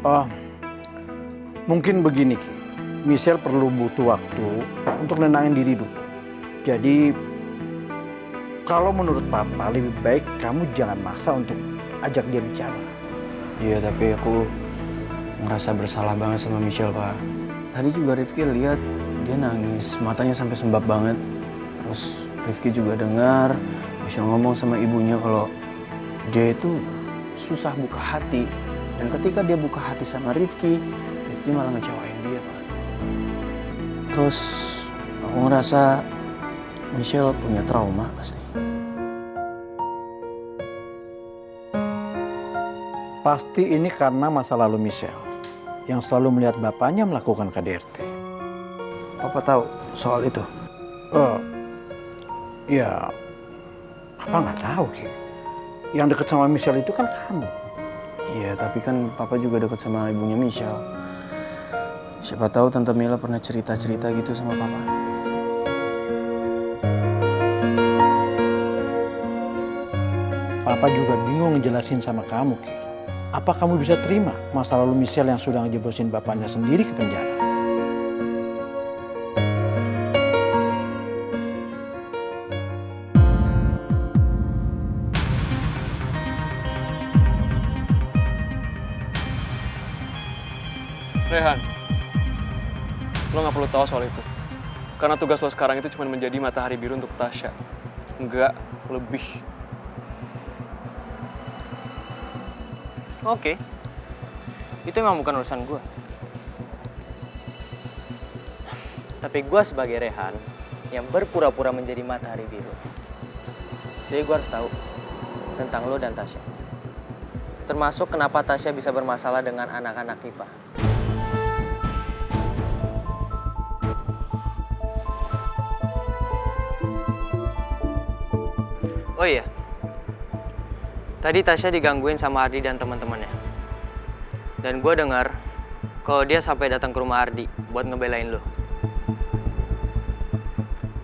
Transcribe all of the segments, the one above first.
Oh, mungkin begini Ki. Michelle perlu butuh waktu untuk nenangin diri dulu. Jadi kalau menurut Papa lebih baik kamu jangan maksa untuk ajak dia bicara. Iya, tapi aku ngerasa bersalah banget sama Michelle, Pak. Tadi juga Rifki lihat dia nangis, matanya sampai sembab banget. Terus Rifki juga dengar Michelle ngomong sama ibunya kalau dia itu susah buka hati. Dan ketika dia buka hati sama Rifki, Rifki malah ngecewain dia, Pak. Terus aku ngerasa Michelle punya trauma pasti. Pasti ini karena masa lalu Michelle yang selalu melihat bapaknya melakukan KDRT. Papa tahu soal itu? Oh, ya, Papa nggak tahu Ki. Yang deket sama Michelle itu kan kamu. Iya, tapi kan Papa juga deket sama ibunya Michelle. Siapa tahu Tante Mila pernah cerita-cerita gitu sama Papa. Papa juga bingung ngejelasin sama kamu Ki. Apa kamu bisa terima masa lalu Michelle yang sudah ngejeblosin bapaknya sendiri ke penjara? Rehan, lo gak perlu tahu soal itu. Karena tugas lo sekarang itu cuma menjadi matahari biru untuk Tasya. Enggak lebih. Oke, itu emang bukan urusan gue. Tapi gue sebagai Rehan yang berpura-pura menjadi matahari biru. Jadi gue harus tahu tentang lo dan Tasya. Termasuk kenapa Tasya bisa bermasalah dengan anak-anak IPA. Oh iya, tadi Tasya digangguin sama Ardi dan teman-temannya. Dan gue dengar kalau dia sampai datang ke rumah Ardi buat ngebelain lo.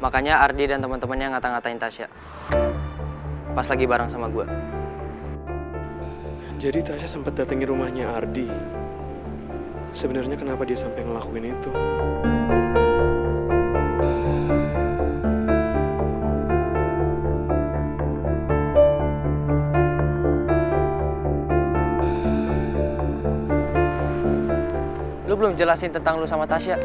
Makanya Ardi dan teman-temannya ngata-ngatain Tasya pas lagi bareng sama gue. Jadi Tasya sempat datangi rumahnya Ardi. Sebenarnya kenapa dia sampai ngelakuin itu? Lu belum jelasin tentang lu sama Tasya.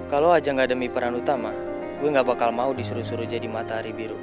Kalau aja nggak demi peran utama, gue nggak bakal mau disuruh-suruh jadi matahari biru.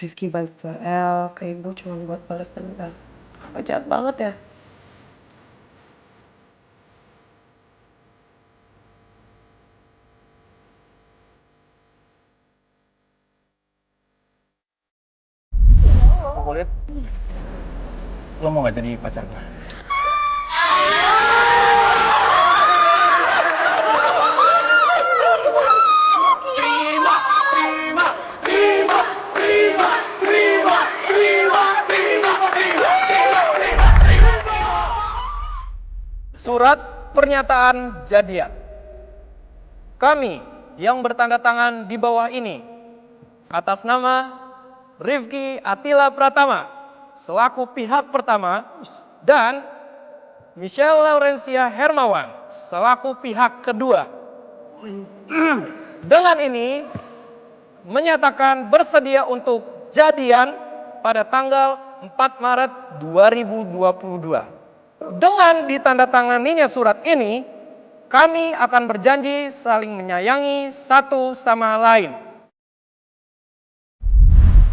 Rifki balik ke El ke ibu cuma buat balas dendam. Apa jahat banget ya? Kulit, lo mau gak jadi pacar gue? Surat pernyataan jadian. Kami yang bertanda tangan di bawah ini atas nama Rifki Atila Pratama selaku pihak pertama dan Michelle Laurencia Hermawan selaku pihak kedua. Dengan ini menyatakan bersedia untuk jadian pada tanggal 4 Maret 2022. Dengan ditandatanganinya surat ini, kami akan berjanji saling menyayangi satu sama lain.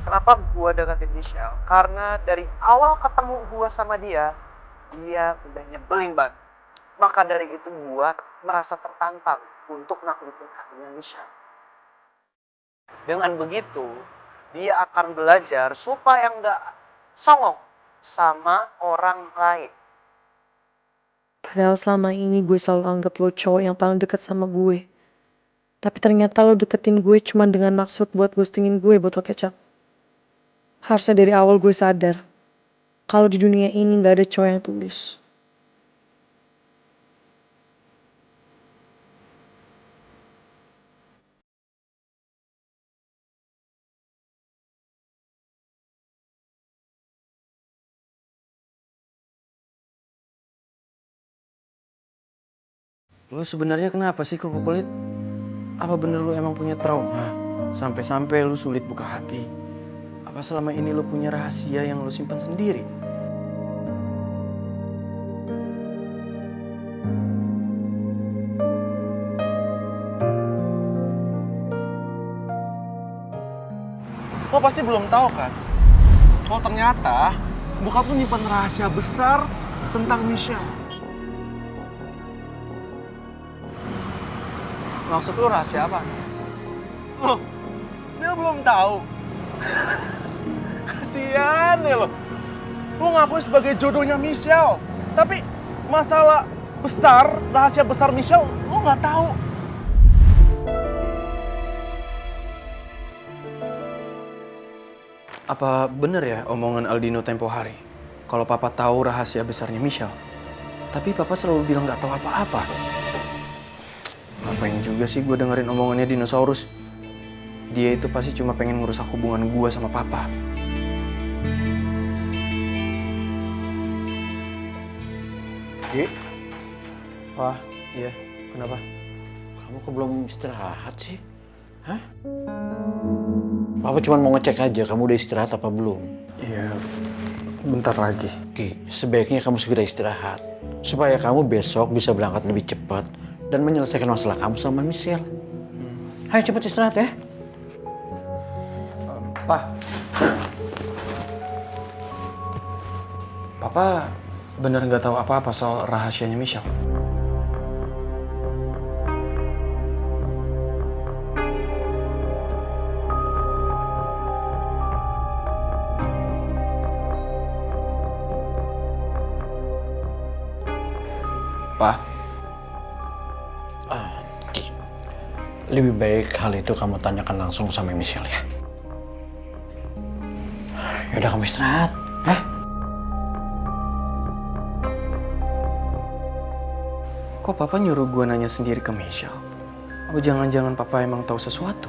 Kenapa gua deketin Michelle? Karena dari awal ketemu gua sama dia udah nyebelin banget. Maka dari itu gua merasa tertantang untuk naklukin hatinya Michelle. Dengan begitu, dia akan belajar supaya nggak songong sama orang lain. Padahal selama ini gue selalu anggap lo cowok yang paling dekat sama gue. Tapi ternyata lo deketin gue cuma dengan maksud buat ghostingin gue botol kecap. Harusnya dari awal gue sadar kalau di dunia ini gak ada cowok yang tulus. Lo sebenarnya kenapa sih kerupuk kulit? Apa bener lo emang punya trauma? Sampai-sampai lo sulit buka hati? Apa selama ini lo punya rahasia yang lo simpan sendiri? Lo pasti belum tahu kan? Kalau ternyata bokap tuh nyimpan rahasia besar tentang Michelle. Maksud lu rahasia apa? Loh, dia belum tahu. Kasian ya lo. Lo ngakuin sebagai jodohnya Michelle. Tapi masalah besar, rahasia besar Michelle, lo nggak tahu. Apa bener ya omongan Aldino tempo hari? Kalau papa tahu rahasia besarnya Michelle. Tapi papa selalu bilang nggak tahu apa-apa. Ngapain juga sih gue dengerin omongannya dinosaurus? Dia itu pasti cuma pengen ngerusak hubungan gue sama papa. Ki, Wah, iya. Kenapa? kamu kok belum istirahat sih? Hah? Papa cuma mau ngecek aja, kamu udah istirahat apa belum? Iya, bentar lagi. Ki, sebaiknya kamu segera istirahat. Supaya kamu besok bisa berangkat lebih cepat dan menyelesaikan masalah kamu sama Michelle. Ayo cepat istirahat ya. Papa bener nggak tahu apa-apa soal rahasianya Michelle. Pa, Ki, lebih baik hal itu kamu tanyakan langsung sama Michelle ya. Yaudah kamu istirahat, ya. kok papa nyuruh gue nanya sendiri ke Michelle? Apa jangan-jangan papa emang tahu sesuatu?